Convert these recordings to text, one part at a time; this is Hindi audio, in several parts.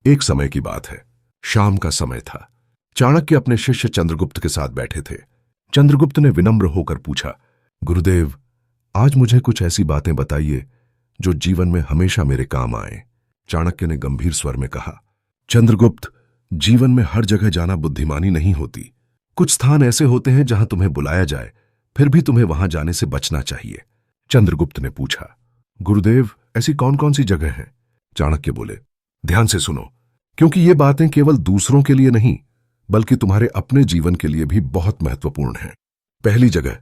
एक समय की बात है। शाम का समय था। चाणक्य अपने शिष्य चंद्रगुप्त के साथ बैठे थे। चंद्रगुप्त ने विनम्र होकर पूछा, गुरुदेव, आज मुझे कुछ ऐसी बातें बताइए जो जीवन में हमेशा मेरे काम आए। चाणक्य ने गंभीर स्वर में कहा, चंद्रगुप्त, जीवन में हर जगह जाना बुद्धिमानी नहीं होती। कुछ स्थान ऐसे होते हैं जहां तुम्हें बुलाया जाए, फिर भी तुम्हें वहां जाने से बचना चाहिए। चंद्रगुप्त ने पूछा, गुरुदेव, ऐसी कौन कौन सी जगह हैं? चाणक्य बोले, ध्यान से सुनो, क्योंकि ये बातें केवल दूसरों के लिए नहीं बल्कि तुम्हारे अपने जीवन के लिए भी बहुत महत्वपूर्ण हैं। पहली जगह,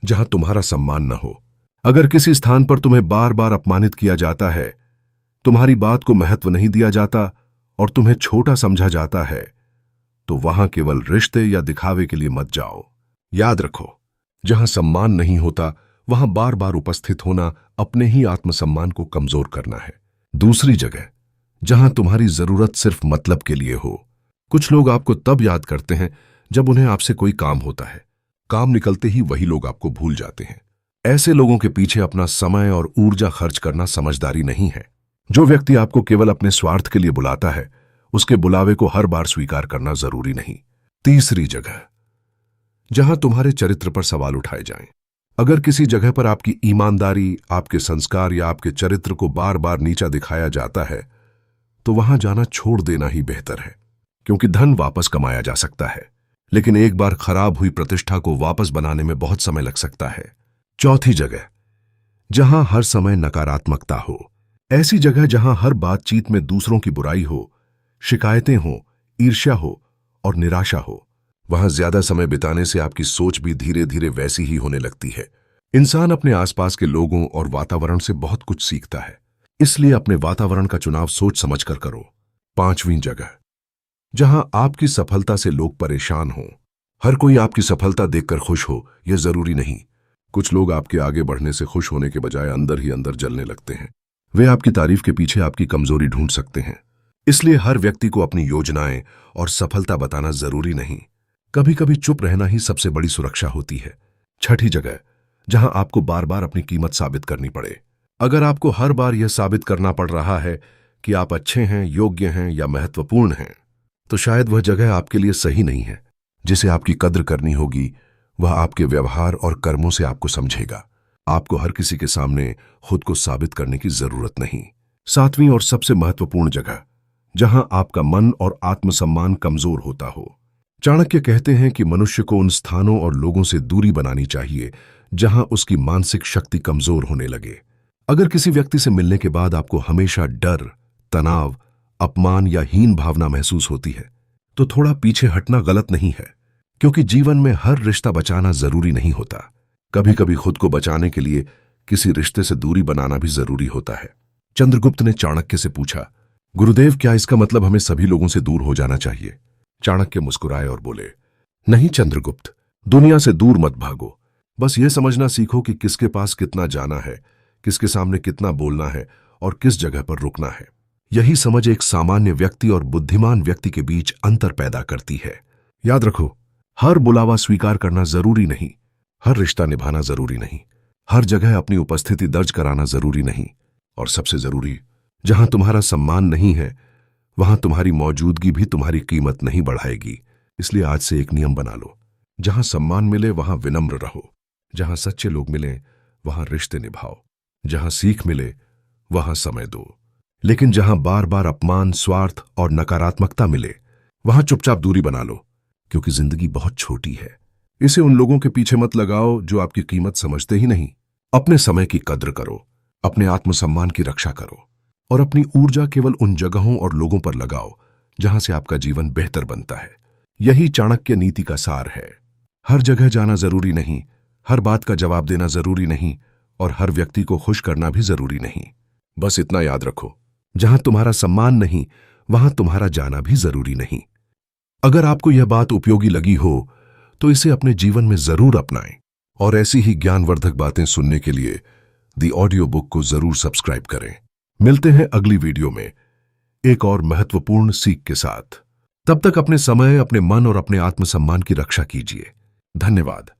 जहां तुम्हारा सम्मान न हो। अगर किसी स्थान पर तुम्हें बार बार अपमानित किया जाता है, तुम्हारी बात को महत्व नहीं दिया जाता और तुम्हें छोटा समझा जाता है, तो वहां केवल रिश्ते या दिखावे के लिए मत जाओ। याद रखो, जहां सम्मान नहीं होता वहां बार बार उपस्थित होना अपने ही आत्मसम्मान को कमजोर करना है। दूसरी जगह, जहां तुम्हारी जरूरत सिर्फ मतलब के लिए हो। कुछ लोग आपको तब याद करते हैं जब उन्हें आपसे कोई काम होता है। काम निकलते ही वही लोग आपको भूल जाते हैं। ऐसे लोगों के पीछे अपना समय और ऊर्जा खर्च करना समझदारी नहीं है। जो व्यक्ति आपको केवल अपने स्वार्थ के लिए बुलाता है, उसके बुलावे को हर बार स्वीकार करना जरूरी नहीं। तीसरी जगह, जहां तुम्हारे चरित्र पर सवाल उठाए जाएं। अगर किसी जगह पर आपकी ईमानदारी, आपके संस्कार या आपके चरित्र को बार बार नीचा दिखाया जाता है, तो वहां जाना छोड़ देना ही बेहतर है। क्योंकि धन वापस कमाया जा सकता है, लेकिन एक बार खराब हुई प्रतिष्ठा को वापस बनाने में बहुत समय लग सकता है। चौथी जगह, जहां हर समय नकारात्मकता हो। ऐसी जगह जहां हर बातचीत में दूसरों की बुराई हो, शिकायतें हो, ईर्ष्या हो और निराशा हो। वहां ज्यादा समय बिताने से आपकी सोच भी धीरे धीरे वैसी ही होने लगती है। इंसान अपने आसपास के लोगों और वातावरण से बहुत कुछ सीखता है, इसलिए अपने वातावरण का चुनाव सोच समझकर करो। पांचवीं जगह, जहां आपकी सफलता से लोग परेशान हों। हर कोई आपकी सफलता देखकर खुश हो, यह जरूरी नहीं। कुछ लोग आपके आगे बढ़ने से खुश होने के बजाय अंदर ही अंदर जलने लगते हैं। वे आपकी तारीफ के पीछे आपकी कमजोरी ढूंढ सकते हैं। इसलिए हर व्यक्ति को अपनी योजनाएं और सफलता बताना जरूरी नहीं। कभी कभी चुप रहना ही सबसे बड़ी सुरक्षा होती है। छठी जगह, जहां आपको बार बार अपनी कीमत साबित करनी पड़े। अगर आपको हर बार यह साबित करना पड़ रहा है कि आप अच्छे हैं, योग्य हैं या महत्वपूर्ण हैं, तो शायद वह जगह आपके लिए सही नहीं है। जिसे आपकी कद्र करनी होगी वह आपके व्यवहार और कर्मों से आपको समझेगा। आपको हर किसी के सामने खुद को साबित करने की जरूरत नहीं। सातवीं और सबसे महत्वपूर्ण जगह, जहां आपका मन और आत्मसम्मान कमजोर होता हो। चाणक्य कहते हैं कि मनुष्य को उन स्थानों और लोगों से दूरी बनानी चाहिए जहां उसकी मानसिक शक्ति कमजोर होने लगे। अगर किसी व्यक्ति से मिलने के बाद आपको हमेशा डर, तनाव, अपमान या हीन भावना महसूस होती है, तो थोड़ा पीछे हटना गलत नहीं है। क्योंकि जीवन में हर रिश्ता बचाना जरूरी नहीं होता। कभी कभी खुद को बचाने के लिए किसी रिश्ते से दूरी बनाना भी जरूरी होता है। चंद्रगुप्त ने चाणक्य से पूछा, गुरुदेव, क्या इसका मतलब हमें सभी लोगों से दूर हो जाना चाहिए? चाणक्य मुस्कुराए और बोले, नहीं चंद्रगुप्त, दुनिया से दूर मत भागो। बस यह समझना सीखो कि किसके पास कितना जाना है, किसके सामने कितना बोलना है और किस जगह पर रुकना है। यही समझ एक सामान्य व्यक्ति और बुद्धिमान व्यक्ति के बीच अंतर पैदा करती है। याद रखो, हर बुलावा स्वीकार करना जरूरी नहीं, हर रिश्ता निभाना जरूरी नहीं, हर जगह अपनी उपस्थिति दर्ज कराना जरूरी नहीं, और सबसे जरूरी, जहां तुम्हारा सम्मान नहीं है वहां तुम्हारी मौजूदगी भी तुम्हारी कीमत नहीं बढ़ाएगी। इसलिए आज से एक नियम बना लो, जहां सम्मान मिले वहां विनम्र रहो, जहां सच्चे लोग मिले वहां रिश्ते निभाओ, जहां सीख मिले वहां समय दो। लेकिन जहां बार बार अपमान, स्वार्थ और नकारात्मकता मिले वहां चुपचाप दूरी बना लो। क्योंकि जिंदगी बहुत छोटी है। इसे उन लोगों के पीछे मत लगाओ जो आपकी कीमत समझते ही नहीं। अपने समय की कद्र करो, अपने आत्मसम्मान की रक्षा करो और अपनी ऊर्जा केवल उन जगहों और लोगों पर लगाओ जहां से आपका जीवन बेहतर बनता है। यही चाणक्य नीति का सार है। हर जगह जाना जरूरी नहीं, हर बात का जवाब देना जरूरी नहीं और हर व्यक्ति को खुश करना भी जरूरी नहीं। बस इतना याद रखो, जहां तुम्हारा सम्मान नहीं वहां तुम्हारा जाना भी जरूरी नहीं। अगर आपको यह बात उपयोगी लगी हो तो इसे अपने जीवन में जरूर अपनाएं और ऐसी ही ज्ञानवर्धक बातें सुनने के लिए दी ऑडियो बुक को जरूर सब्सक्राइब करें। मिलते हैं अगली वीडियो में एक और महत्वपूर्ण सीख के साथ। तब तक अपने समय, अपने मन और अपने आत्मसम्मान की रक्षा कीजिए। धन्यवाद।